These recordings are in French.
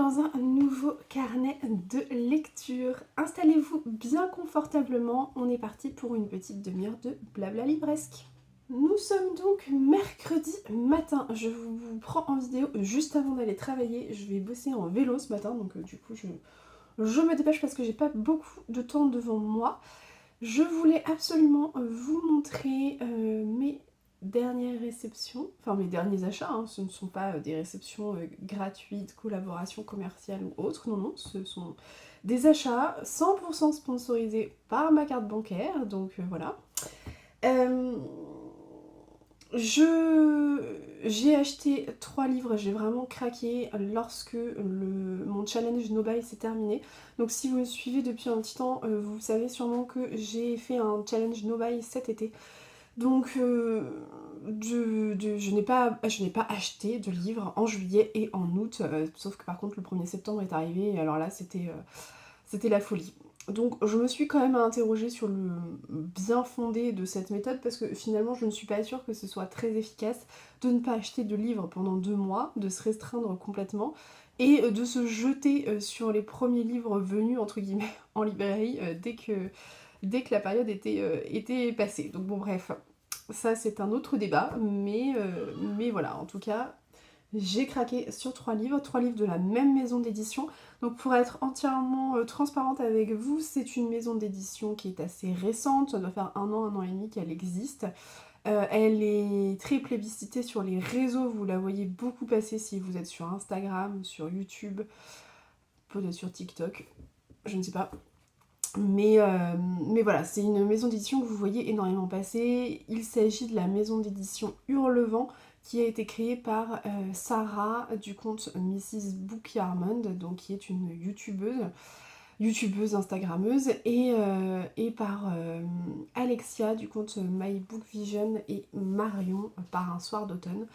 dans un nouveau carnet de lecture. Installez-vous bien confortablement, on est parti pour une petite demi-heure de blabla livresque. Nous sommes donc mercredi matin, je vous prends en vidéo juste avant d'aller travailler, je vais bosser en vélo ce matin, donc du coup je me dépêche parce que j'ai pas beaucoup de temps devant moi. Je voulais absolument vous montrer mes dernières réceptions, enfin mes derniers achats, hein. Ce ne sont pas des réceptions gratuites, collaborations commerciales ou autres, non, non, ce sont des achats 100% sponsorisés par ma carte bancaire, donc voilà. J'ai acheté 3 livres, j'ai vraiment craqué lorsque mon challenge No Buy s'est terminé. Donc si vous me suivez depuis un petit temps, vous savez sûrement que j'ai fait un challenge No Buy cet été. Donc je n'ai pas acheté de livres en juillet et en août, sauf que par contre le 1er septembre est arrivé et alors là c'était la folie. Donc je me suis quand même interrogée sur le bien fondé de cette méthode parce que finalement je ne suis pas sûre que ce soit très efficace de ne pas acheter de livres pendant 2 mois, de se restreindre complètement et de se jeter sur les premiers livres venus entre guillemets en librairie dès que la période était passée. Donc bon bref, ça c'est un autre débat, mais voilà, en tout cas j'ai craqué sur 3 livres de la même maison d'édition. Donc pour être entièrement transparente avec vous, c'est une maison d'édition qui est assez récente, ça doit faire un an et demi qu'elle existe. Elle est très plébiscitée sur les réseaux, vous la voyez beaucoup passer si vous êtes sur Instagram, sur YouTube, peut-être sur TikTok, je ne sais pas. Mais voilà, c'est une maison d'édition que vous voyez énormément passer. Il s'agit de la maison d'édition Hurlevent qui a été créée par Sarah du compte Mrs. Book Yarmond, donc qui est une youtubeuse instagrammeuse, et par Alexia du compte My Book Vision et Marion par Un soir d'automne.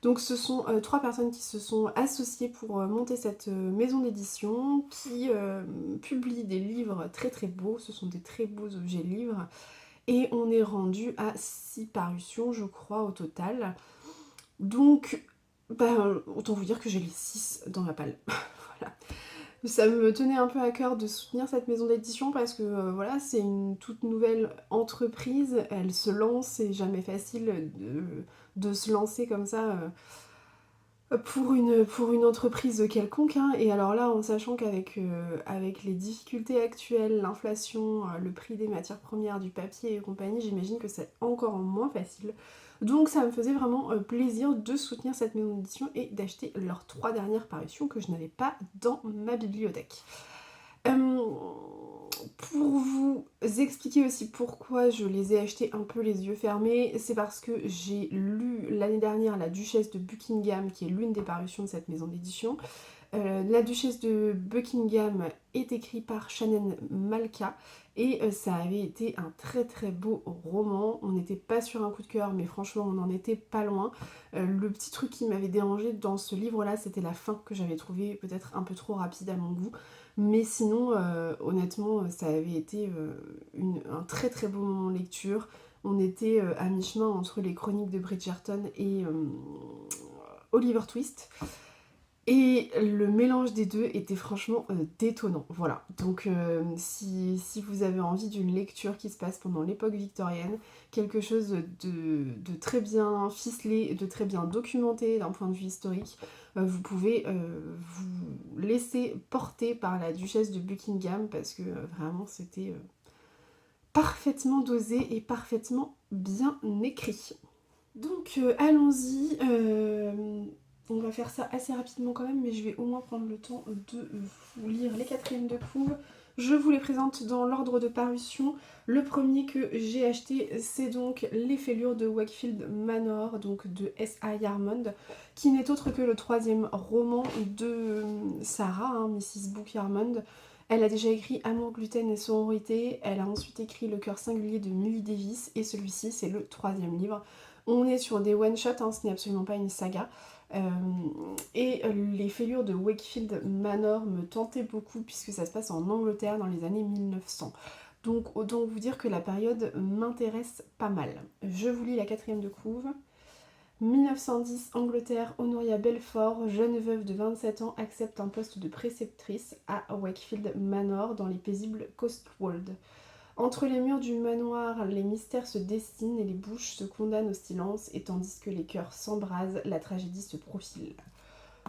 Donc ce sont 3 personnes qui se sont associées pour monter cette maison d'édition qui publie des livres très très beaux, ce sont des très beaux objets livres, et on est rendu à 6 parutions je crois au total. Donc autant vous dire que j'ai les 6 dans ma palle. Voilà. Ça me tenait un peu à cœur de soutenir cette maison d'édition parce que voilà, c'est une toute nouvelle entreprise, elle se lance, c'est jamais facile de se lancer comme ça pour une entreprise quelconque, hein. Et alors là, en sachant qu'avec avec les difficultés actuelles, l'inflation, le prix des matières premières, du papier et compagnie, j'imagine que c'est encore moins facile. Donc ça me faisait vraiment plaisir de soutenir cette maison d'édition et d'acheter leurs 3 dernières parutions que je n'avais pas dans ma bibliothèque. Pour vous expliquer aussi pourquoi je les ai achetés un peu les yeux fermés, c'est parce que j'ai lu l'année dernière La Duchesse de Buckingham, qui est l'une des parutions de cette maison d'édition. La Duchesse de Buckingham est écrit par Shannon Malka et ça avait été un très très beau roman. On n'était pas sur un coup de cœur, mais franchement on n'en était pas loin. Le petit truc qui m'avait dérangé dans ce livre-là, c'était la fin que j'avais trouvée peut-être un peu trop rapide à mon goût. Mais sinon, honnêtement, ça avait été un très très beau moment de lecture. On était à mi-chemin entre les chroniques de Bridgerton et Oliver Twist. Et le mélange des deux était franchement détonnant. Voilà. Donc si vous avez envie d'une lecture qui se passe pendant l'époque victorienne, quelque chose de très bien ficelé, de très bien documenté d'un point de vue historique, vous pouvez vous laisser porter par la duchesse de Buckingham parce que vraiment c'était parfaitement dosé et parfaitement bien écrit. Donc allons-y, on va faire ça assez rapidement quand même, mais je vais au moins prendre le temps de vous lire les 4e de couve. Je vous les présente dans l'ordre de parution. Le premier que j'ai acheté, c'est donc Les Fêlures de Wakefield Manor, donc de S.A. Yarmond, qui n'est autre que le 3e roman de Sarah, hein, Mrs. Book Yarmond. Elle a déjà écrit Amour, gluten et sororité, elle a ensuite écrit Le cœur singulier de Millie Davis, et celui-ci c'est le 3e livre. On est sur des one-shots, hein, ce n'est absolument pas une saga. Et Les Fêlures de Wakefield Manor me tentaient beaucoup puisque ça se passe en Angleterre dans les années 1900. Donc autant vous dire que la période m'intéresse pas mal. Je vous lis la 4e de couve. 1910, Angleterre, Honoria Belfort, jeune veuve de 27 ans, accepte un poste de préceptrice à Wakefield Manor dans les paisibles Cotswolds. Entre les murs du manoir, les mystères se dessinent et les bouches se condamnent au silence, et tandis que les cœurs s'embrasent, la tragédie se profile.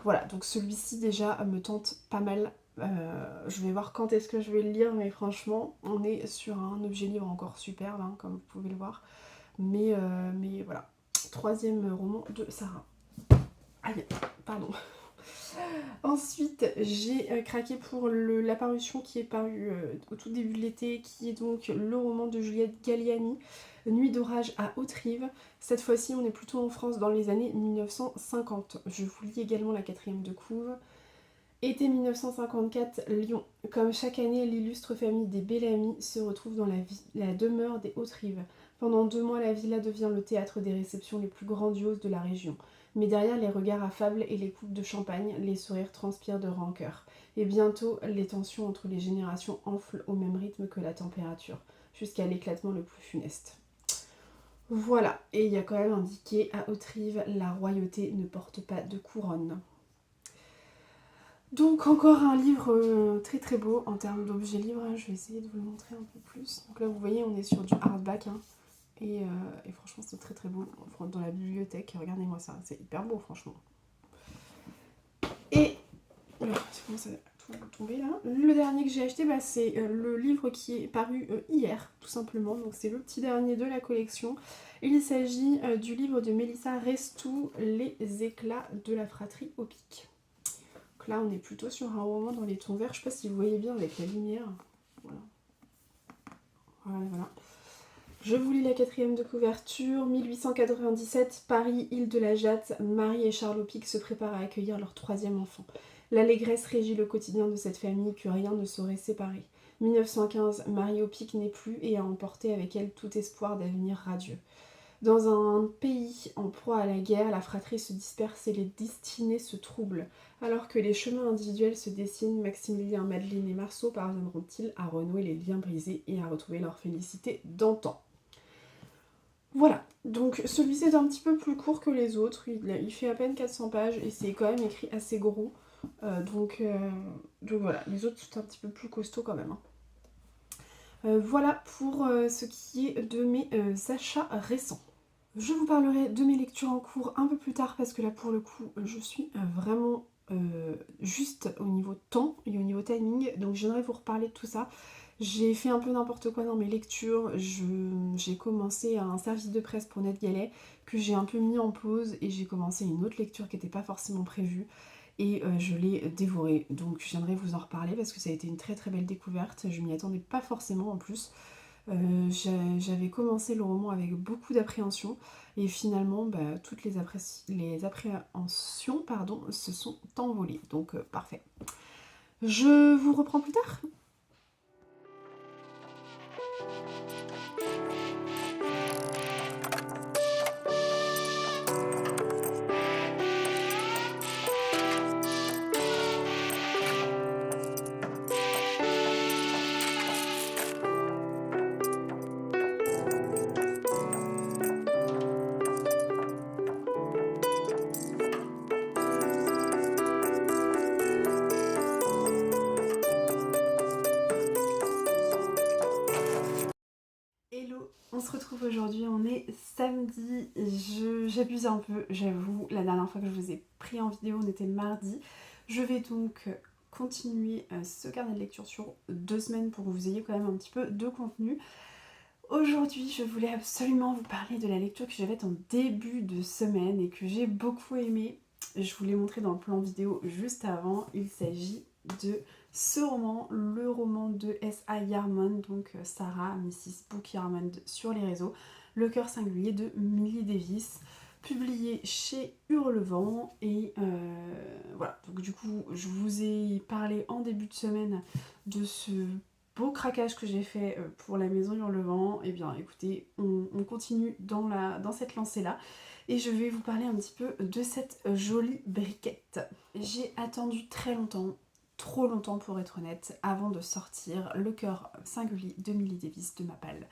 Voilà, donc celui-ci déjà me tente pas mal. Je vais voir quand est-ce que je vais le lire, mais franchement, on est sur un objet livre encore superbe, hein, comme vous pouvez le voir. Mais voilà, troisième roman de Sarah. Aïe, pardon. Ensuite, j'ai craqué pour la parution qui est parue au tout début de l'été, qui est donc le roman de Juliette Galliani, Nuit d'orage à Haute-Rive. Cette fois-ci, on est plutôt en France dans les années 1950. Je vous lis également la quatrième de couve. Été 1954, Lyon. Comme chaque année, l'illustre famille des Bellamy se retrouve dans la demeure des Hautes-Rives. Pendant 2 mois, la villa devient le théâtre des réceptions les plus grandioses de la région. Mais derrière les regards affables et les coupes de champagne, les sourires transpirent de rancœur. Et bientôt, les tensions entre les générations enflent au même rythme que la température, jusqu'à l'éclatement le plus funeste. Voilà, et il y a quand même indiqué à Haute-Rive, la royauté ne porte pas de couronne. Donc encore un livre très très beau en termes d'objet livre, hein. Je vais essayer de vous le montrer un peu plus. Donc là vous voyez on est sur du hardback, hein. Et franchement c'est très très beau. On rentre dans la bibliothèque, regardez-moi ça, c'est hyper beau franchement. Et c'est comment ça va tout tomber là. Le dernier que j'ai acheté, c'est le livre qui est paru hier tout simplement. Donc c'est le petit dernier de la collection. Il s'agit du livre de Mélissa Restou, Les éclats de la fratrie au pic. Là, on est plutôt sur un roman dans les tons verts. Je ne sais pas si vous voyez bien avec la lumière. Voilà. Voilà. Je vous lis la quatrième de couverture. 1897, Paris, île de la Jatte. Marie et Charles Opic se préparent à accueillir leur 3e enfant. L'allégresse régit le quotidien de cette famille que rien ne saurait séparer. 1915, Marie Opic n'est plus et a emporté avec elle tout espoir d'avenir radieux. Dans un pays en proie à la guerre, la fratrie se disperse et les destinées se troublent. Alors que les chemins individuels se dessinent, Maximilien, Madeleine et Marceau parviendront-ils à renouer les liens brisés et à retrouver leur félicité d'antan? Voilà, donc celui-ci est un petit peu plus court que les autres, il fait à peine 400 pages et c'est quand même écrit assez gros. Donc voilà, les autres sont un petit peu plus costauds quand même, hein. Voilà pour ce qui est de mes achats récents. Je vous parlerai de mes lectures en cours un peu plus tard parce que là pour le coup je suis vraiment juste au niveau temps et au niveau timing, donc j'aimerais vous reparler de tout ça. J'ai fait un peu n'importe quoi dans mes lectures, j'ai commencé un service de presse pour Net Galet que j'ai un peu mis en pause et j'ai commencé une autre lecture qui n'était pas forcément prévue et je l'ai dévoré, donc j'aimerais vous en reparler parce que ça a été une très très belle découverte, je m'y attendais pas forcément en plus. J'avais commencé le roman avec beaucoup d'appréhension et finalement toutes les appréhensions se sont envolées, donc parfait. Je vous reprends plus tard. Hello, on se retrouve aujourd'hui, on est samedi, j'abuse un peu, j'avoue, la dernière fois que je vous ai pris en vidéo on était mardi. Je vais donc continuer ce carnet de lecture sur 2 semaines pour que vous ayez quand même un petit peu de contenu. Aujourd'hui je voulais absolument vous parler de la lecture que j'ai faite en début de semaine et que j'ai beaucoup aimée. Je vous l'ai montré dans le plan vidéo juste avant, il s'agit de ce roman, le roman de S.A. Yarmond, donc Sarah, Mrs. Book Yarmond sur les réseaux, Le cœur singulier de Millie Davis, publié chez Hurlevent. Et voilà, donc du coup je vous ai parlé en début de semaine de ce beau craquage que j'ai fait pour la maison Hurlevent. Et bien écoutez, on continue dans cette lancée là et je vais vous parler un petit peu de cette jolie briquette. J'ai attendu très longtemps, trop longtemps pour être honnête, avant de sortir Le cœur singulier de Millie Davis de ma palle.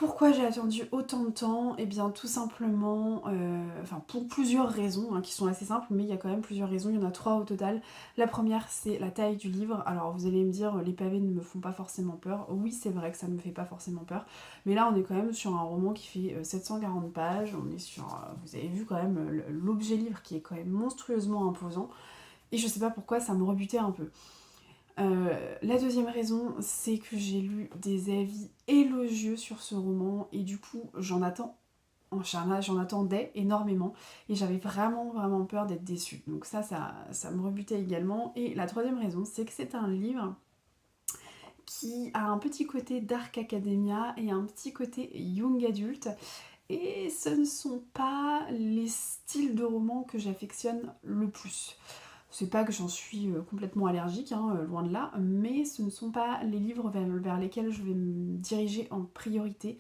Pourquoi j'ai attendu autant de temps? Eh bien tout simplement, enfin pour plusieurs raisons, hein, qui sont assez simples, mais il y a quand même plusieurs raisons, il y en a 3 au total. La première, c'est la taille du livre. Alors vous allez me dire: «Les pavés ne me font pas forcément peur». Oui, c'est vrai que ça ne me fait pas forcément peur, mais là on est quand même sur un roman qui fait, 740 pages, on est sur, vous avez vu quand même, l'objet livre qui est quand même monstrueusement imposant et je sais pas pourquoi ça me rebutait un peu. La deuxième raison, c'est que j'ai lu des avis élogieux sur ce roman et du coup, j'en attendais énormément et j'avais vraiment peur d'être déçue. Donc ça me rebutait également. Et la troisième raison, c'est que c'est un livre qui a un petit côté dark academia et un petit côté young adulte. Et ce ne sont pas les styles de romans que j'affectionne le plus. C'est pas que j'en suis complètement allergique, hein, loin de là, mais ce ne sont pas les livres vers lesquels je vais me diriger en priorité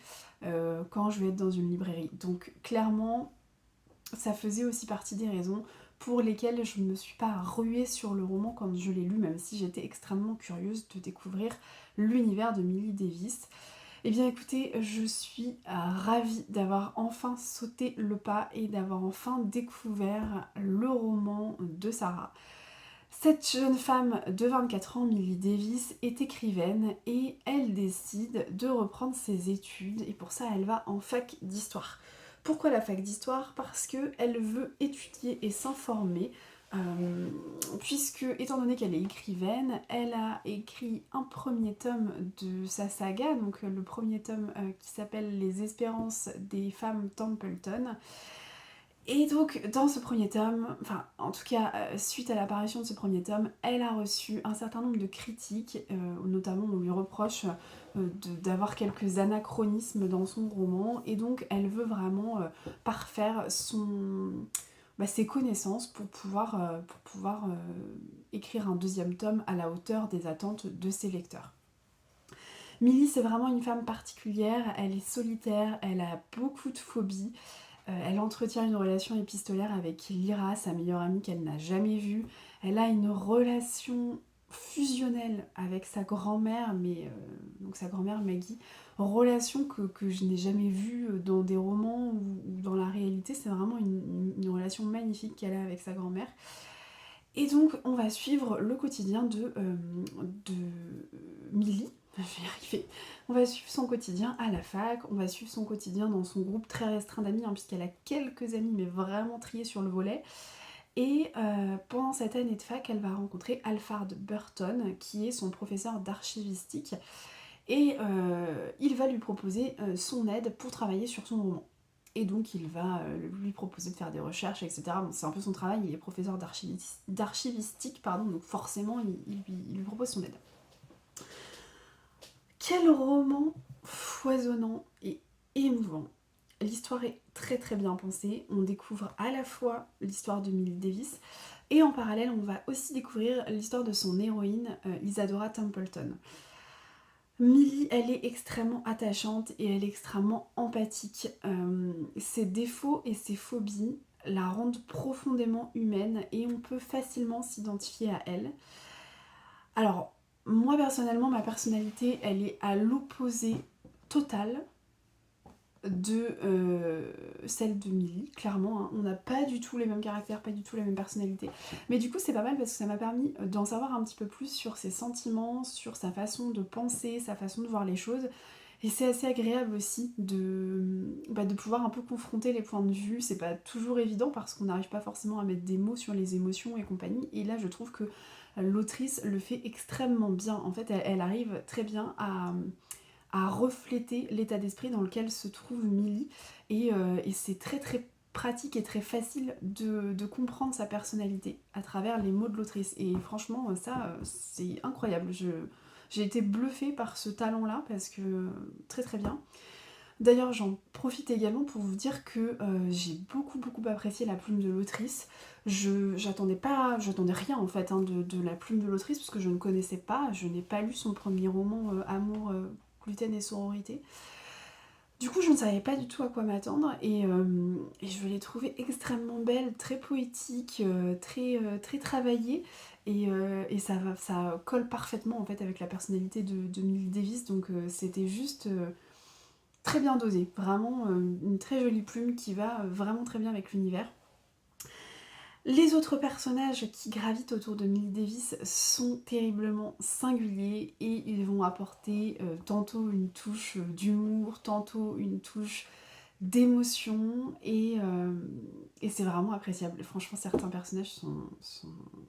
quand je vais être dans une librairie. Donc clairement, ça faisait aussi partie des raisons pour lesquelles je ne me suis pas ruée sur le roman quand je l'ai lu, même si j'étais extrêmement curieuse de découvrir l'univers de Millie Davis. Eh bien écoutez, je suis ravie d'avoir enfin sauté le pas et d'avoir enfin découvert le roman de Sarah. Cette jeune femme de 24 ans, Millie Davis, est écrivaine et elle décide de reprendre ses études et pour ça elle va en fac d'histoire. Pourquoi la fac d'histoire? Parce qu'elle veut étudier et s'informer puisque, étant donné qu'elle est écrivaine, elle a écrit un premier tome de sa saga, donc le premier tome qui s'appelle Les Espérances des femmes Templeton. Et donc, dans ce premier tome, enfin, en tout cas, suite à l'apparition de ce premier tome, elle a reçu un certain nombre de critiques, notamment on lui reproche d'avoir quelques anachronismes dans son roman, et donc elle veut vraiment parfaire ses connaissances pour pouvoir écrire un deuxième tome à la hauteur des attentes de ses lecteurs. Millie, c'est vraiment une femme particulière, elle est solitaire, elle a beaucoup de phobies, elle entretient une relation épistolaire avec Lyra, sa meilleure amie qu'elle n'a jamais vue. Elle a une relation fusionnelle avec sa grand-mère, donc sa grand-mère Maggie. Relation que je n'ai jamais vue dans des romans ou dans la réalité. C'est vraiment une relation magnifique qu'elle a avec sa grand-mère. Et donc on va suivre le quotidien de Millie. Je vais y arriver. On va suivre son quotidien à la fac, on va suivre son quotidien dans son groupe très restreint d'amis, hein, puisqu'elle a quelques amis, mais vraiment triés sur le volet. Et pendant cette année de fac, elle va rencontrer Alfred Burton, qui est son professeur d'archivistique, et il va lui proposer son aide pour travailler sur son roman. Et donc il va lui proposer de faire des recherches, etc. Bon, c'est un peu son travail, il est professeur d'archivistique, pardon, donc forcément il lui propose son aide. Quel roman foisonnant et émouvant. L'histoire est très bien pensée. On découvre à la fois l'histoire de Millie Davis et en parallèle, on va aussi découvrir l'histoire de son héroïne, Isadora Templeton. Millie, elle est extrêmement attachante et elle est extrêmement empathique. Ses défauts et ses phobies la rendent profondément humaine et on peut facilement s'identifier à elle. Alors, moi personnellement, ma personnalité, elle est à l'opposé total de celle de Millie, clairement. Hein. On n'a pas du tout les mêmes caractères, pas du tout la même personnalité. Mais du coup, c'est pas mal parce que ça m'a permis d'en savoir un petit peu plus sur ses sentiments, sur sa façon de penser, sa façon de voir les choses. Et c'est assez agréable aussi de pouvoir un peu confronter les points de vue. C'est pas toujours évident parce qu'on n'arrive pas forcément à mettre des mots sur les émotions et compagnie. Et là, je trouve que l'autrice le fait extrêmement bien. En fait, elle arrive très bien à refléter l'état d'esprit dans lequel se trouve Millie. Et c'est très pratique et très facile de comprendre sa personnalité à travers les mots de l'autrice. Et franchement, ça, c'est incroyable. J'ai été bluffée par ce talent-là parce que très bien. D'ailleurs, j'en profite également pour vous dire que j'ai beaucoup apprécié la plume de l'autrice. J'attendais rien en fait de la plume de l'autrice parce que je ne connaissais pas, je n'ai pas lu son premier roman Amour, gluten et sororité. Du coup, je ne savais pas du tout à quoi m'attendre et je l'ai trouvée extrêmement belle, très poétique, très travaillée et ça colle parfaitement en fait avec la personnalité de Millie Davis. Donc c'était juste très bien dosé, vraiment une très jolie plume qui va vraiment très bien avec l'univers. Les autres personnages qui gravitent autour de Millie Davis sont terriblement singuliers et ils vont apporter tantôt une touche d'humour, tantôt une touche d'émotion et c'est vraiment appréciable. Franchement, certains personnages sont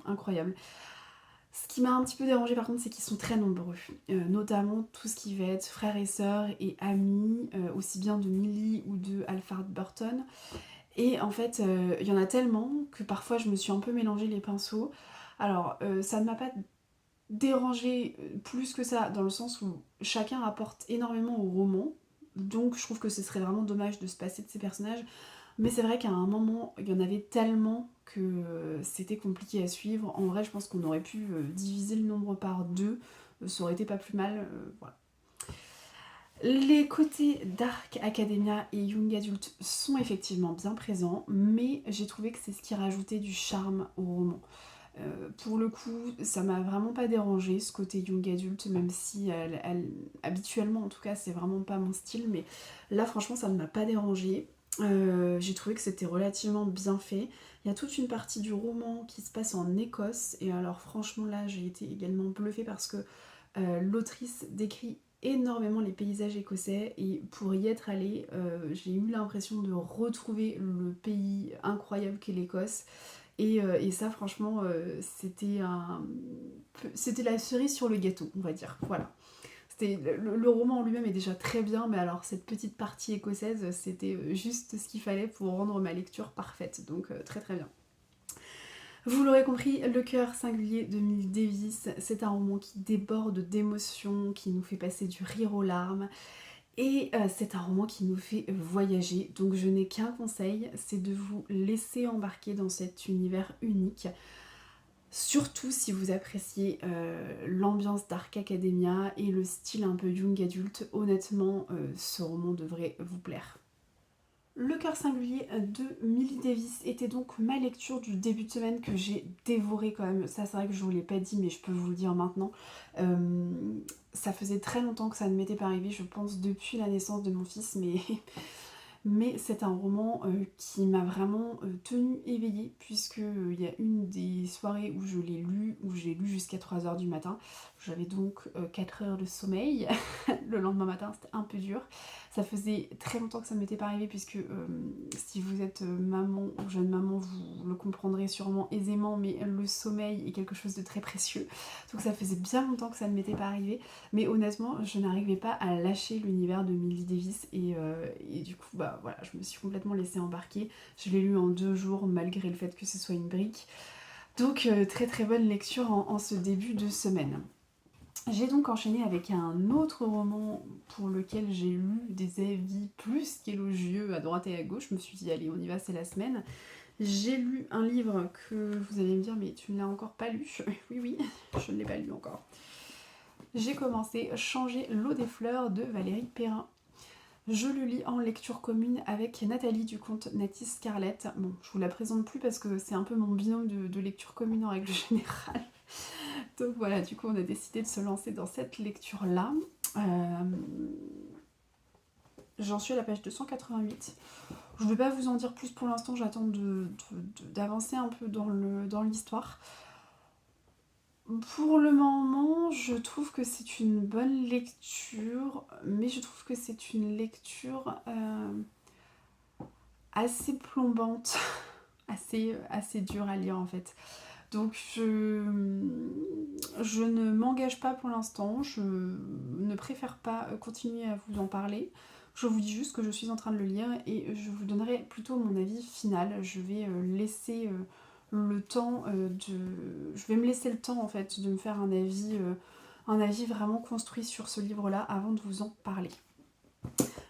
incroyables. Ce qui m'a un petit peu dérangé par contre, c'est qu'ils sont très nombreux, notamment tout ce qui va être frères et sœurs et amis, aussi bien de Millie ou de Alfred Burton. Et en fait, il y en a tellement que parfois je me suis un peu mélangé les pinceaux. Alors, ça ne m'a pas dérangé plus que ça, dans le sens où chacun apporte énormément au roman. Donc je trouve que ce serait vraiment dommage de se passer de ces personnages. Mais c'est vrai qu'à un moment, il y en avait tellement que c'était compliqué à suivre. En vrai, je pense qu'on aurait pu diviser le nombre par deux. Ça aurait été pas plus mal. Voilà. Les côtés Dark Academia et Young Adult sont effectivement bien présents, mais j'ai trouvé que c'est ce qui rajoutait du charme au roman. Pour le coup, ça m'a vraiment pas dérangé ce côté Young Adult, même si habituellement en tout cas c'est vraiment pas mon style, mais là franchement ça ne m'a pas dérangé. J'ai trouvé que c'était relativement bien fait. Il y a toute une partie du roman qui se passe en Écosse, et alors franchement là j'ai été également bluffée parce que l'autrice décrit énormément les paysages écossais et pour y être allée, j'ai eu l'impression de retrouver le pays incroyable qu'est l'Écosse. Et ça, franchement, c'était la cerise sur le gâteau, on va dire. Voilà. Le roman en lui-même est déjà très bien, mais alors cette petite partie écossaise, c'était juste ce qu'il fallait pour rendre ma lecture parfaite. Donc très très bien. Vous l'aurez compris, Le cœur singulier de Millie Davis, c'est un roman qui déborde d'émotions, qui nous fait passer du rire aux larmes. Et c'est un roman qui nous fait voyager, donc je n'ai qu'un conseil, c'est de vous laisser embarquer dans cet univers unique. Surtout si vous appréciez l'ambiance Dark Academia et le style un peu young adulte, honnêtement, ce roman devrait vous plaire. Le cœur singulier de Millie Davis était donc ma lecture du début de semaine que j'ai dévoré quand même. Ça c'est vrai que je ne vous l'ai pas dit mais je peux vous le dire maintenant. Ça faisait très longtemps que ça ne m'était pas arrivé, je pense depuis la naissance de mon fils, mais c'est un roman qui m'a vraiment tenue éveillée puisque il y a une des soirées où je l'ai lu, où j'ai lu jusqu'à 3h du matin. J'avais donc 4 heures de sommeil. Le lendemain matin c'était un peu dur. Ça faisait très longtemps que ça ne m'était pas arrivé puisque si vous êtes maman ou jeune maman vous le comprendrez sûrement aisément, mais le sommeil est quelque chose de très précieux. Donc ça faisait bien longtemps que ça ne m'était pas arrivé. Mais honnêtement, je n'arrivais pas à lâcher l'univers de Millie Davis et du coup, bah voilà, je me suis complètement laissée embarquer. Je l'ai lu en 2 jours malgré le fait que ce soit une brique. Donc très très bonne lecture en ce début de semaine. J'ai donc enchaîné avec un autre roman pour lequel j'ai lu des avis plus qu'élogieux à droite et à gauche. Je me suis dit, allez, on y va, c'est la semaine. J'ai lu un livre que vous allez me dire, mais tu ne l'as encore pas lu. Oui, oui, je ne l'ai pas lu encore. J'ai commencé Changer l'eau des fleurs de Valérie Perrin. Je le lis en lecture commune avec Nathalie du compte Natty Scarlett. Bon, je vous la présente plus parce que c'est un peu mon binôme de lecture commune en règle générale. Donc voilà, du coup on a décidé de se lancer dans cette lecture-là. J'en suis à la page 288. Je ne vais pas vous en dire plus pour l'instant, j'attends d'avancer un peu dans l'histoire. Pour le moment, je trouve que c'est une bonne lecture, mais je trouve que c'est une lecture assez plombante, assez dure à lire en fait. Donc je ne m'engage pas pour l'instant, je ne préfère pas continuer à vous en parler. Je vous dis juste que je suis en train de le lire et je vous donnerai plutôt mon avis final. Je vais laisser le temps je vais me laisser le temps en fait de me faire un avis vraiment construit sur ce livre-là avant de vous en parler.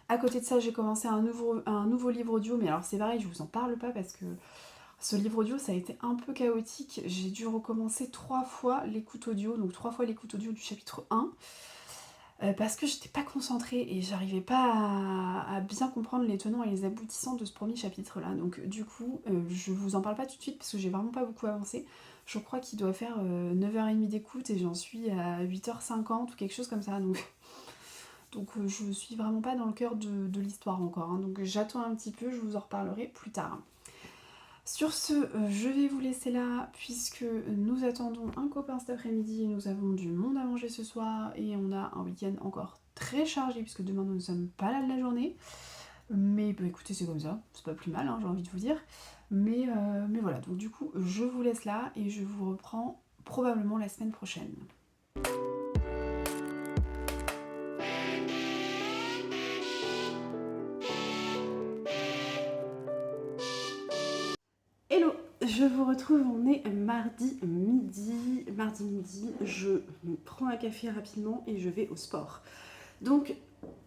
À côté de ça, j'ai commencé un nouveau livre audio, mais alors c'est pareil, je vous en parle pas parce que ce livre audio, ça a été un peu chaotique. J'ai dû recommencer 3 fois l'écoute audio, donc 3 fois l'écoute audio du chapitre 1, parce que j'étais pas concentrée et j'arrivais pas à bien comprendre les tenants et les aboutissants de ce premier chapitre-là. Donc du coup, je vous en parle pas tout de suite parce que j'ai vraiment pas beaucoup avancé. Je crois qu'il doit faire 9h30 d'écoute et j'en suis à 8h50 ou quelque chose comme ça. Donc je suis vraiment pas dans le cœur de l'histoire encore, hein. Donc j'attends un petit peu, je vous en reparlerai plus tard. Sur ce, je vais vous laisser là, puisque nous attendons un copain cet après-midi, et nous avons du monde à manger ce soir, et on a un week-end encore très chargé, puisque demain nous ne sommes pas là de la journée. Mais bah, écoutez, c'est comme ça, c'est pas plus mal, hein, j'ai envie de vous dire. Mais voilà, donc du coup, je vous laisse là, et je vous reprends probablement la semaine prochaine. Hello, je vous retrouve, on est mardi midi. Mardi midi, je prends un café rapidement et je vais au sport. Donc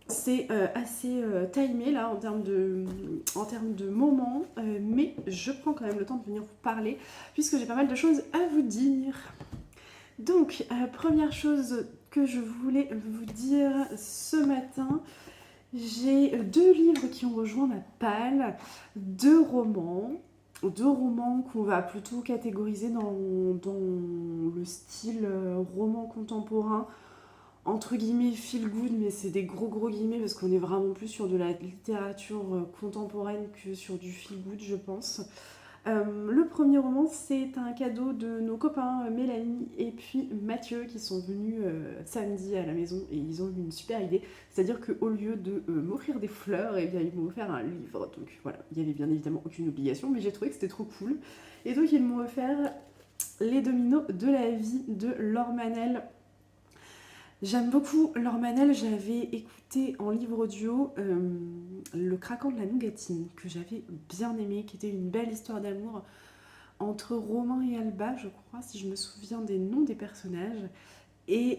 c'est assez timé là en termes de moments, mais je prends quand même le temps de venir vous parler puisque j'ai pas mal de choses à vous dire. Donc, première chose que je voulais vous dire ce matin, j'ai 2 livres qui ont rejoint ma palle, 2 romans. 2 romans qu'on va plutôt catégoriser dans le style roman contemporain, entre guillemets feel good, mais c'est des gros guillemets parce qu'on est vraiment plus sur de la littérature contemporaine que sur du feel good, je pense. Le premier roman, c'est un cadeau de nos copains Mélanie et puis Mathieu qui sont venus samedi à la maison et ils ont eu une super idée. C'est-à-dire qu'au lieu de m'offrir des fleurs, eh bien, ils m'ont offert un livre. Donc voilà, il n'y avait bien évidemment aucune obligation, mais j'ai trouvé que c'était trop cool. Et donc ils m'ont offert Les Dominos de la vie de Laure Manel. J'aime beaucoup Laure Manel, j'avais écouté en livre audio Le Craquant de la Nougatine, que j'avais bien aimé, qui était une belle histoire d'amour entre Romain et Alba, je crois, si je me souviens des noms des personnages. Et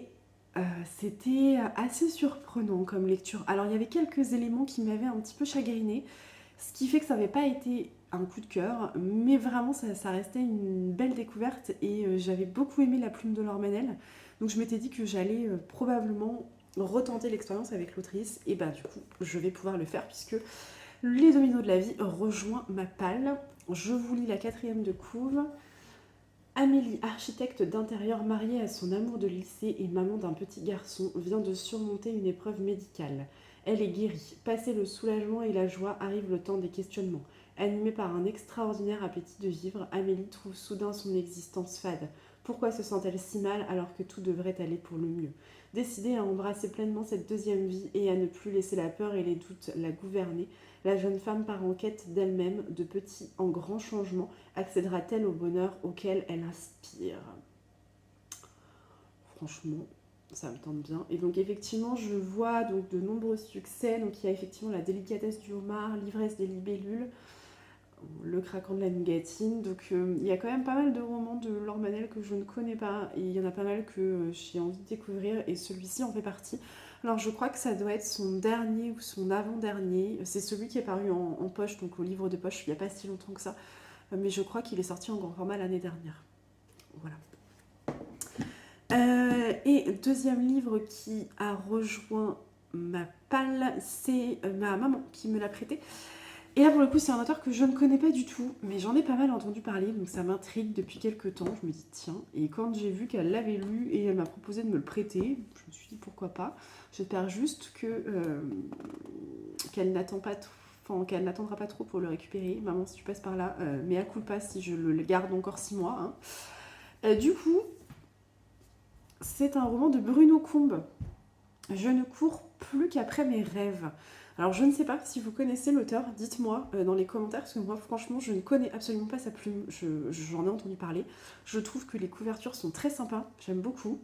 c'était assez surprenant comme lecture. Alors il y avait quelques éléments qui m'avaient un petit peu chagrinée, ce qui fait que ça n'avait pas été un coup de cœur, mais vraiment ça restait une belle découverte et j'avais beaucoup aimé la plume de Laure Manel. Donc je m'étais dit que j'allais probablement retenter l'expérience avec l'autrice et bah du coup je vais pouvoir le faire puisque Les Dominos de la vie rejoint ma palle. Je vous lis la 4e de couve. Amélie, architecte d'intérieur mariée à son amour de lycée et maman d'un petit garçon, vient de surmonter une épreuve médicale. Elle est guérie. Passé le soulagement et la joie, arrive le temps des questionnements. Animée par un extraordinaire appétit de vivre, Amélie trouve soudain son existence fade. Pourquoi se sent-elle si mal alors que tout devrait aller pour le mieux? Décidée à embrasser pleinement cette deuxième vie et à ne plus laisser la peur et les doutes la gouverner, la jeune femme part en quête d'elle-même, de petits en grands changements, accédera-t-elle au bonheur auquel elle inspire? Franchement, ça me tente bien. Et donc effectivement, je vois donc de nombreux succès. Donc il y a effectivement La délicatesse du homard, L'ivresse des libellules, Le craquant de la nougatine. Donc il y a quand même pas mal de romans de Laure Manel que je ne connais pas. Et il y en a pas mal que j'ai envie de découvrir. Et celui-ci en fait partie. Alors je crois que ça doit être son dernier ou son avant-dernier. C'est celui qui est paru en poche, donc au livre de poche, il n'y a pas si longtemps que ça. Mais je crois qu'il est sorti en grand format l'année dernière. Voilà. Et deuxième livre qui a rejoint ma palle, c'est ma maman qui me l'a prêté. Et là pour le coup c'est un auteur que je ne connais pas du tout, mais j'en ai pas mal entendu parler, donc ça m'intrigue depuis quelques temps. Je me dis tiens, et quand j'ai vu qu'elle l'avait lu et elle m'a proposé de me le prêter, je me suis dit pourquoi pas. J'espère juste qu'elle n'attend pas trop. Enfin, qu'elle n'attendra pas trop pour le récupérer. Maman, si tu passes par là, mais à coup pas si je le garde encore 6 mois. Hein. Du coup, c'est un roman de Bruno Combes. Je ne cours plus qu'après mes rêves. Alors je ne sais pas si vous connaissez l'auteur, dites-moi dans les commentaires, parce que moi franchement je ne connais absolument pas sa plume, j'en ai entendu parler. Je trouve que les couvertures sont très sympas, j'aime beaucoup.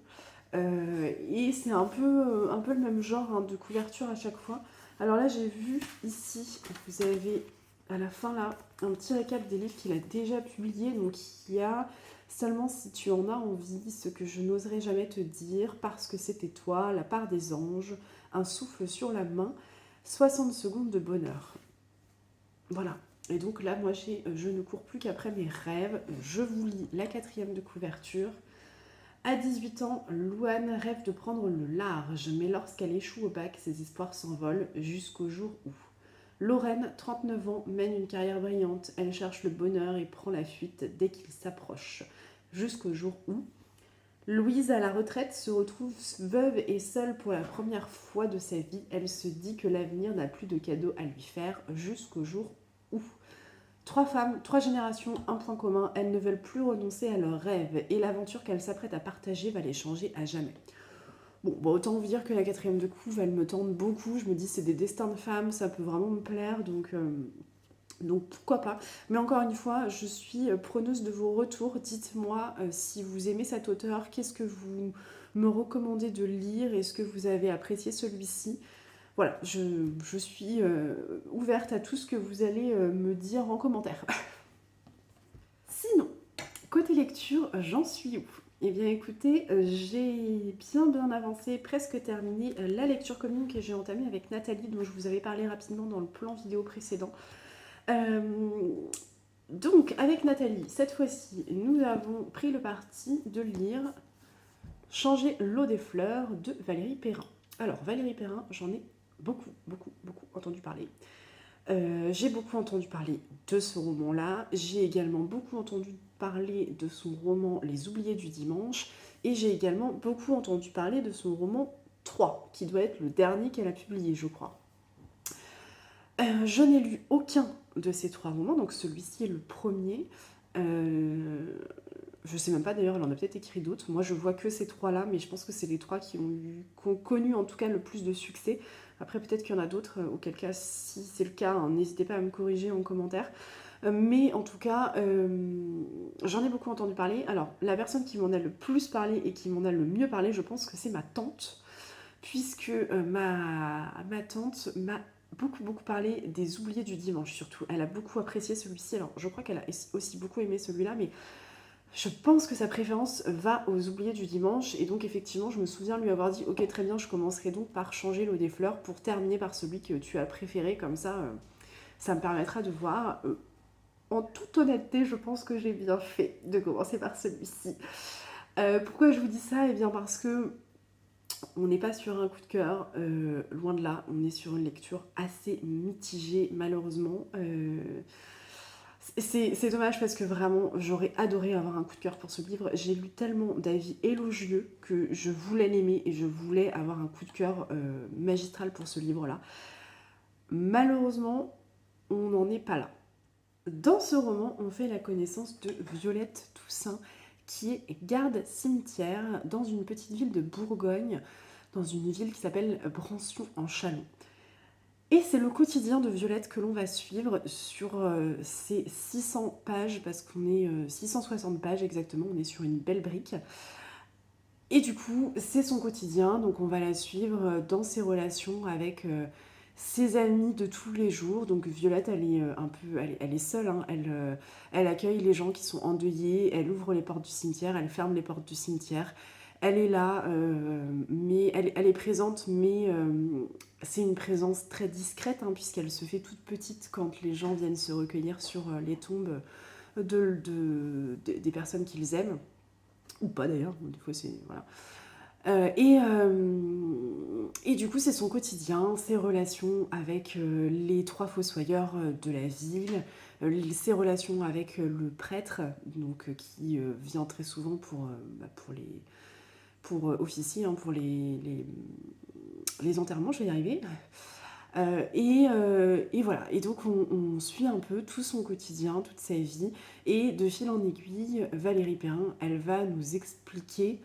Et c'est un peu le même genre hein, de couverture à chaque fois. Alors là j'ai vu ici, vous avez à la fin là un petit récap des livres qu'il a déjà publiés. Donc il y a Seulement si tu en as envie, ce que je n'oserais jamais te dire, parce que c'était toi, La part des anges, Un souffle sur la main, 60 secondes de bonheur. Voilà. Et donc là, moi, Je ne cours plus qu'après mes rêves. Je vous lis la 4e de couverture. À 18 ans, Louane rêve de prendre le large, mais lorsqu'elle échoue au bac, ses espoirs s'envolent jusqu'au jour où. Lorraine, 39 ans, mène une carrière brillante. Elle cherche le bonheur et prend la fuite dès qu'il s'approche. Jusqu'au jour où Louise, à la retraite, se retrouve veuve et seule pour la première fois de sa vie. Elle se dit que l'avenir n'a plus de cadeaux à lui faire jusqu'au jour où... Trois femmes, trois générations, un point commun, elles ne veulent plus renoncer à leurs rêves et l'aventure qu'elles s'apprêtent à partager va les changer à jamais. Bon, bah autant vous dire que la quatrième de couve, elle me tente beaucoup. Je me dis, c'est des destins de femmes, ça peut vraiment me plaire, donc pourquoi pas. Mais encore une fois, je suis preneuse de vos retours. Dites-moi si vous aimez cet auteur, qu'est-ce que vous me recommandez de lire, est-ce que vous avez apprécié celui-ci. Voilà, je suis ouverte à tout ce que vous allez me dire en commentaire. Sinon, côté lecture, j'en suis où? Eh bien écoutez, j'ai bien avancé, presque terminé la lecture commune que j'ai entamée avec Nathalie, dont je vous avais parlé rapidement dans le plan vidéo précédent. Donc, avec Nathalie, cette fois-ci, nous avons pris le parti de lire Changer l'eau des fleurs de Valérie Perrin. Alors, Valérie Perrin, j'en ai beaucoup entendu parler. J'ai beaucoup entendu parler de ce roman-là. J'ai également beaucoup entendu parler de son roman Les Oubliés du Dimanche. Et j'ai également beaucoup entendu parler de son roman 3, qui doit être le dernier qu'elle a publié, je crois. Je n'ai lu aucun de ces trois romans, donc celui-ci est le premier. Je sais même pas d'ailleurs, elle en a peut-être écrit d'autres. Moi je vois que ces trois-là, mais je pense que c'est les trois qui ont connu en tout cas le plus de succès. Après peut-être qu'il y en a d'autres, auquel cas si c'est le cas, hein, n'hésitez pas à me corriger en commentaire. Mais en tout cas, j'en ai beaucoup entendu parler. Alors la personne qui m'en a le plus parlé et qui m'en a le mieux parlé, je pense que c'est ma tante, puisque ma tante m'a beaucoup parlé des Oubliés du Dimanche surtout. Elle a beaucoup apprécié celui-ci. Alors je crois qu'elle a aussi beaucoup aimé celui-là, mais je pense que sa préférence va aux Oubliés du Dimanche. Et donc effectivement, je me souviens lui avoir dit « Ok, très bien, je commencerai donc par changer l'eau des fleurs pour terminer par celui que tu as préféré. Comme ça, ça me permettra de voir. En toute honnêteté, je pense que j'ai bien fait de commencer par celui-ci. Pourquoi je vous dis ça? Eh bien parce que on n'est pas sur un coup de cœur, loin de là. On est sur une lecture assez mitigée, malheureusement. C'est dommage parce que vraiment, j'aurais adoré avoir un coup de cœur pour ce livre. J'ai lu tellement d'avis élogieux que je voulais l'aimer et je voulais avoir un coup de cœur magistral pour ce livre-là. Malheureusement, on n'en est pas là. Dans ce roman, on fait la connaissance de Violette Toussaint, qui est garde-cimetière dans une petite ville de Bourgogne, dans une ville qui s'appelle Brancion-en-Chalon. Et c'est le quotidien de Violette que l'on va suivre sur ces 600 pages, parce qu'on est 660 pages exactement, on est sur une belle brique. Et du coup, c'est son quotidien, donc on va la suivre dans ses relations avec ses amis de tous les jours. Donc Violette, elle est un peu, elle est seule, hein. Elle accueille les gens qui sont endeuillés, elle ouvre les portes du cimetière, elle ferme les portes du cimetière. Elle est là, mais elle est présente, mais c'est une présence très discrète, hein, puisqu'elle se fait toute petite quand les gens viennent se recueillir sur les tombes des personnes qu'ils aiment, ou pas d'ailleurs, des fois c'est... Voilà. Et du coup, c'est son quotidien, ses relations avec les trois fossoyeurs de la ville, ses relations avec le prêtre, donc, qui vient très souvent pour officier, hein, pour les enterrements, je vais y arriver. Et voilà, et donc on suit un peu tout son quotidien, toute sa vie, et de fil en aiguille, Valérie Perrin, elle va nous expliquer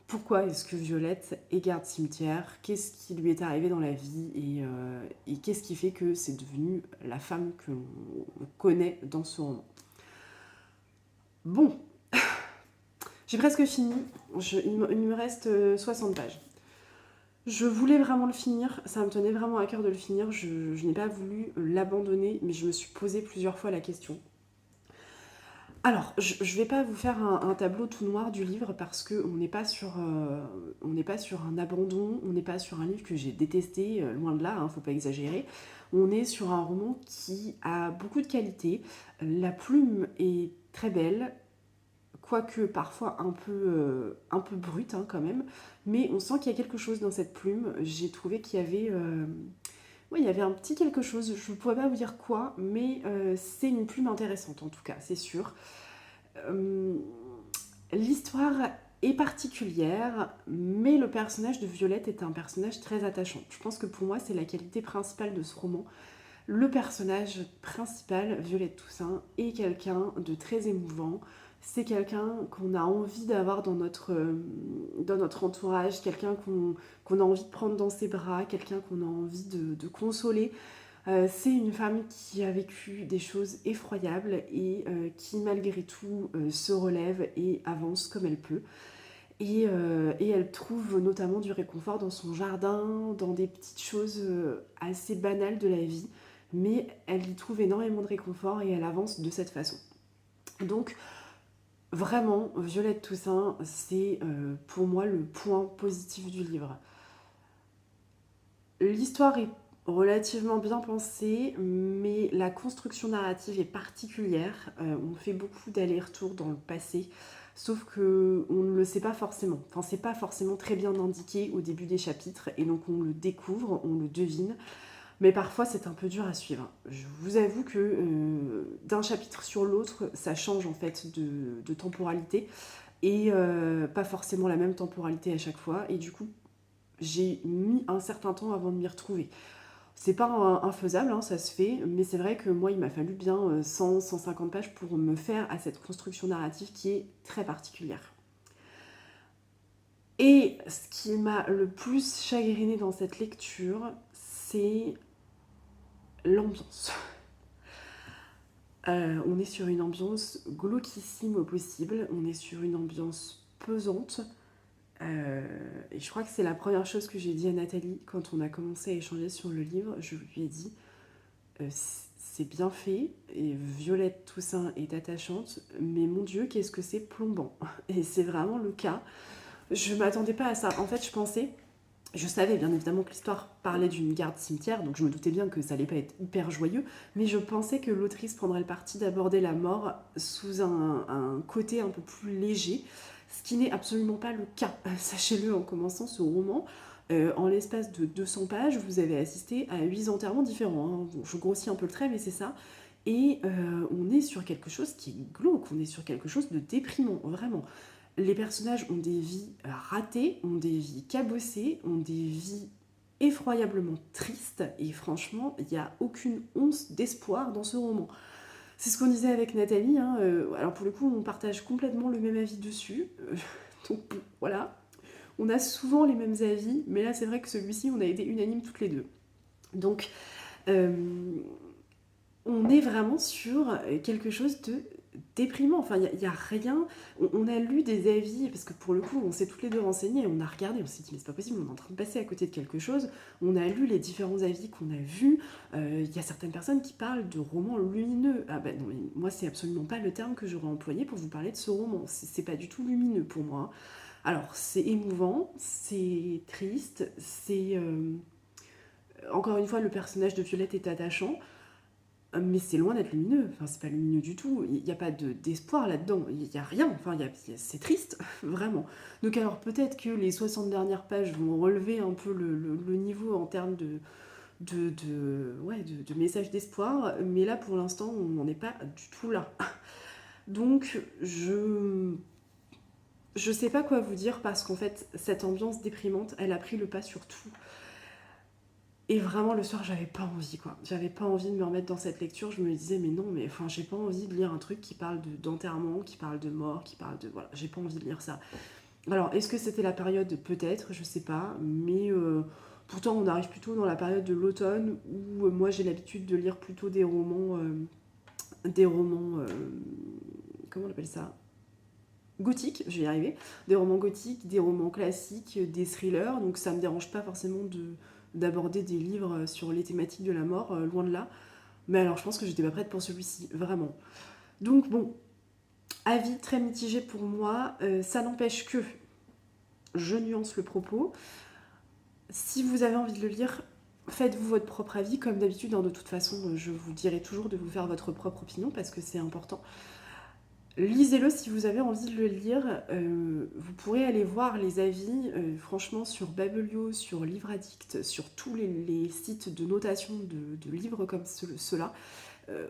pourquoi est-ce que Violette est garde-cimetière, qu'est-ce qui lui est arrivé dans la vie, et qu'est-ce qui fait que c'est devenu la femme que l'on connaît dans ce roman. Bon, j'ai presque fini, il me reste 60 pages. Je voulais vraiment le finir, ça me tenait vraiment à cœur de le finir, je n'ai pas voulu l'abandonner, mais je me suis posé plusieurs fois la question. Alors, je ne vais pas vous faire un tableau tout noir du livre parce qu'on n'est pas sur un abandon, on n'est pas sur un livre que j'ai détesté, loin de là, hein, faut pas exagérer. On est sur un roman qui a beaucoup de qualité, la plume est très belle, quoique parfois un peu brute, hein, quand même, mais on sent qu'il y a quelque chose dans cette plume. J'ai trouvé qu'il y avait... Oui, il y avait un petit quelque chose, je ne pourrais pas vous dire quoi, mais c'est une plume intéressante en tout cas, c'est sûr. L'histoire est particulière, mais le personnage de Violette est un personnage très attachant. Je pense que pour moi, c'est la qualité principale de ce roman. Le personnage principal, Violette Toussaint, est quelqu'un de très émouvant. C'est quelqu'un qu'on a envie d'avoir dans notre entourage, quelqu'un qu'on a envie de prendre dans ses bras, quelqu'un qu'on a envie de consoler. C'est une femme qui a vécu des choses effroyables et qui malgré tout se relève et avance comme elle peut. Et elle trouve notamment du réconfort dans son jardin, dans des petites choses assez banales de la vie, mais elle y trouve énormément de réconfort et elle avance de cette façon. Donc vraiment, Violette Toussaint, c'est pour moi le point positif du livre. L'histoire est relativement bien pensée, mais la construction narrative est particulière. On fait beaucoup d'allers-retours dans le passé, sauf que on ne le sait pas forcément. Enfin, c'est pas forcément très bien indiqué au début des chapitres, et donc on le découvre, on le devine. Mais parfois, c'est un peu dur à suivre. Je vous avoue que d'un chapitre sur l'autre, ça change en fait de temporalité, et pas forcément la même temporalité à chaque fois. Et du coup, j'ai mis un certain temps avant de m'y retrouver. C'est pas infaisable, hein, ça se fait, mais c'est vrai que moi, il m'a fallu bien 100-150 pages pour me faire à cette construction narrative qui est très particulière. Et ce qui m'a le plus chagriné dans cette lecture, c'est l'ambiance. On est sur une ambiance glauquissime au possible, on est sur une ambiance pesante. Et je crois que c'est la première chose que j'ai dit à Nathalie quand on a commencé à échanger sur le livre. Je lui ai dit c'est bien fait et Violette Toussaint est attachante, mais mon Dieu, qu'est-ce que c'est plombant. Et c'est vraiment le cas. Je m'attendais pas à ça. En fait, je savais bien évidemment que l'histoire parlait d'une garde cimetière, donc je me doutais bien que ça allait pas être hyper joyeux, mais je pensais que l'autrice prendrait le parti d'aborder la mort sous un côté un peu plus léger, ce qui n'est absolument pas le cas. Sachez-le en commençant ce roman. En l'espace de 200 pages, vous avez assisté à 8 enterrements différents. Hein. Bon, je grossis un peu le trait, mais c'est ça. Et on est sur quelque chose qui est glauque, on est sur quelque chose de déprimant, vraiment. Les personnages ont des vies ratées, ont des vies cabossées, ont des vies effroyablement tristes, et franchement, il n'y a aucune once d'espoir dans ce roman. C'est ce qu'on disait avec Nathalie, hein, alors pour le coup, on partage complètement le même avis dessus, donc voilà. On a souvent les mêmes avis, mais là c'est vrai que celui-ci, on a été unanimes toutes les deux. Donc, on est vraiment sur quelque chose de déprimant. Enfin, il n'y a rien. On a lu des avis, parce que pour le coup, on s'est toutes les deux renseignées, on a regardé, on s'est dit, mais c'est pas possible, on est en train de passer à côté de quelque chose. On a lu les différents avis qu'on a vus. Il y a certaines personnes qui parlent de romans lumineux. Ah ben non, moi, c'est absolument pas le terme que j'aurais employé pour vous parler de ce roman. C'est pas du tout lumineux pour moi. Alors, c'est émouvant, c'est triste, c'est... Encore une fois, le personnage de Violette est attachant, mais c'est loin d'être lumineux. Enfin, c'est pas lumineux du tout. Il n'y a pas d'espoir là-dedans. Il n'y a rien. Enfin, c'est triste, vraiment. Donc alors, peut-être que les 60 dernières pages vont relever un peu le niveau en termes de messages d'espoir, mais là, pour l'instant, on n'en est pas du tout là. Donc, je sais pas quoi vous dire, parce qu'en fait, cette ambiance déprimante, elle a pris le pas sur tout. Et vraiment, le soir, j'avais pas envie, quoi. J'avais pas envie de me remettre dans cette lecture. Je me disais, mais non, mais enfin, j'ai pas envie de lire un truc qui parle d'enterrement, qui parle de mort, qui parle de... Voilà, j'ai pas envie de lire ça. Alors, est-ce que c'était la période? Peut-être, je sais pas. Mais pourtant, on arrive plutôt dans la période de l'automne, où moi, j'ai l'habitude de lire plutôt des romans... comment on appelle ça? Gothiques, je vais y arriver. Des romans gothiques, des romans classiques, des thrillers. Donc, ça me dérange pas forcément d'aborder des livres sur les thématiques de la mort, loin de là. Mais alors je pense que j'étais pas prête pour celui-ci, vraiment. Donc bon, avis très mitigé pour moi, ça n'empêche que je nuance le propos. Si vous avez envie de le lire, faites-vous votre propre avis, comme d'habitude, hein, de toute façon, je vous dirai toujours de vous faire votre propre opinion, parce que c'est important. Lisez-le si vous avez envie de le lire. Vous pourrez aller voir les avis, franchement, sur Babelio, sur Livre Addict, sur tous les sites de notation de livres comme ceux-là.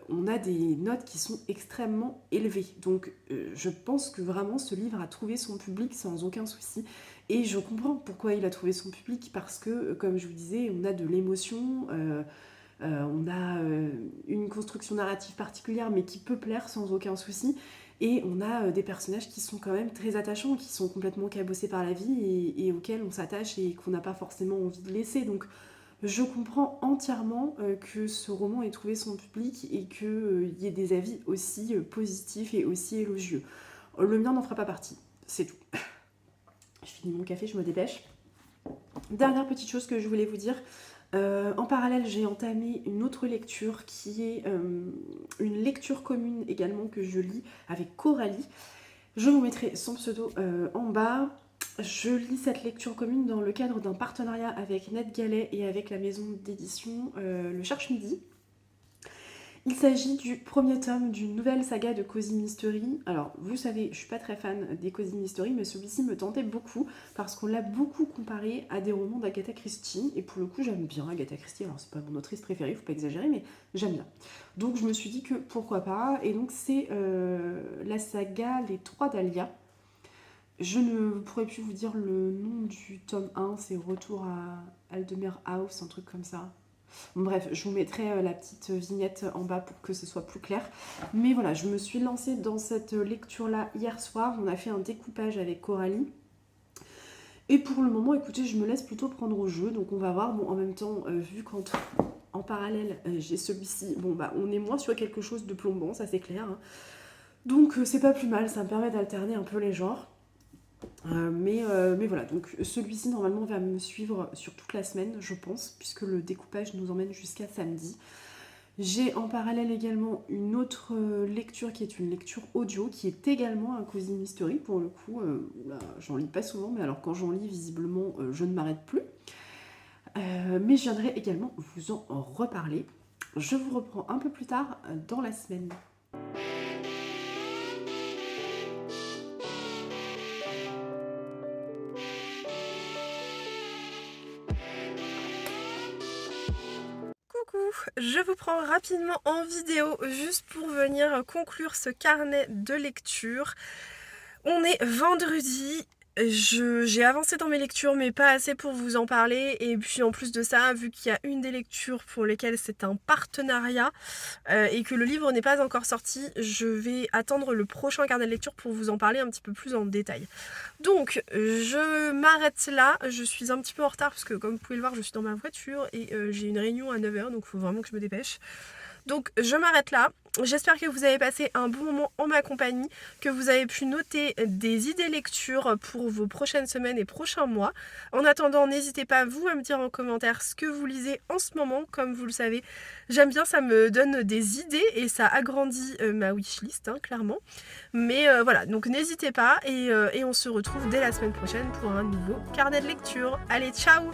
on a des notes qui sont extrêmement élevées. Donc je pense que vraiment ce livre a trouvé son public sans aucun souci. Et je comprends pourquoi il a trouvé son public, parce que, comme je vous disais, on a de l'émotion, on a une construction narrative particulière, mais qui peut plaire sans aucun souci. Et on a des personnages qui sont quand même très attachants, qui sont complètement cabossés par la vie et auxquels on s'attache et qu'on n'a pas forcément envie de laisser. Donc je comprends entièrement que ce roman ait trouvé son public et qu'il y ait des avis aussi positifs et aussi élogieux. Le mien n'en fera pas partie, c'est tout. Je finis mon café, je me dépêche. Dernière petite chose que je voulais vous dire. En parallèle, j'ai entamé une autre lecture qui est une lecture commune également que je lis avec Coralie. Je vous mettrai son pseudo en bas. Je lis cette lecture commune dans le cadre d'un partenariat avec Ned Gallet et avec la maison d'édition Le Cherche-Midi. Il s'agit du premier tome d'une nouvelle saga de Cozy Mystery. Alors, vous savez, je suis pas très fan des Cozy Mystery, mais celui-ci me tentait beaucoup parce qu'on l'a beaucoup comparé à des romans d'Agatha Christie. Et pour le coup, j'aime bien Agatha Christie. Alors, c'est pas mon autrice préférée, faut pas exagérer, mais j'aime bien. Donc, je me suis dit que pourquoi pas. Et donc, c'est la saga Les Trois Dahlia. Je ne pourrais plus vous dire le nom du tome 1, c'est Retour à Aldemer House, un truc comme ça. Bon, bref, je vous mettrai la petite vignette en bas pour que ce soit plus clair. Mais voilà, je me suis lancée dans cette lecture-là hier soir. On a fait un découpage avec Coralie. Et pour le moment, écoutez, je me laisse plutôt prendre au jeu. Donc on va voir. Bon, en même temps, vu qu'en parallèle, j'ai celui-ci, bon, bah, on est moins sur quelque chose de plombant, ça c'est clair. Hein. Donc c'est pas plus mal, ça me permet d'alterner un peu les genres. Mais voilà, donc celui-ci normalement va me suivre sur toute la semaine, je pense, puisque le découpage nous emmène jusqu'à samedi. J'ai en parallèle également une autre lecture qui est une lecture audio, qui est également un Cozy Mystery. Pour le coup, là, j'en lis pas souvent, mais alors quand j'en lis, visiblement, je ne m'arrête plus. Mais je viendrai également vous en reparler. Je vous reprends un peu plus tard dans la semaine. Je vous prends rapidement en vidéo juste pour venir conclure ce carnet de lecture. On est vendredi, j'ai avancé dans mes lectures mais pas assez pour vous en parler, et puis en plus de ça, vu qu'il y a une des lectures pour lesquelles c'est un partenariat et que le livre n'est pas encore sorti, je vais attendre le prochain carnet de lecture pour vous en parler un petit peu plus en détail. Donc je m'arrête là, je suis un petit peu en retard parce que comme vous pouvez le voir, je suis dans ma voiture et j'ai une réunion à 9h, donc il faut vraiment que je me dépêche. Donc je m'arrête là. J'espère que vous avez passé un bon moment en ma compagnie, que vous avez pu noter des idées lecture pour vos prochaines semaines et prochains mois. En attendant, n'hésitez pas vous à me dire en commentaire ce que vous lisez en ce moment. Comme vous le savez, j'aime bien, ça me donne des idées et ça agrandit ma wishlist, hein, clairement. Mais voilà, donc n'hésitez pas et on se retrouve dès la semaine prochaine pour un nouveau carnet de lecture. Allez, ciao!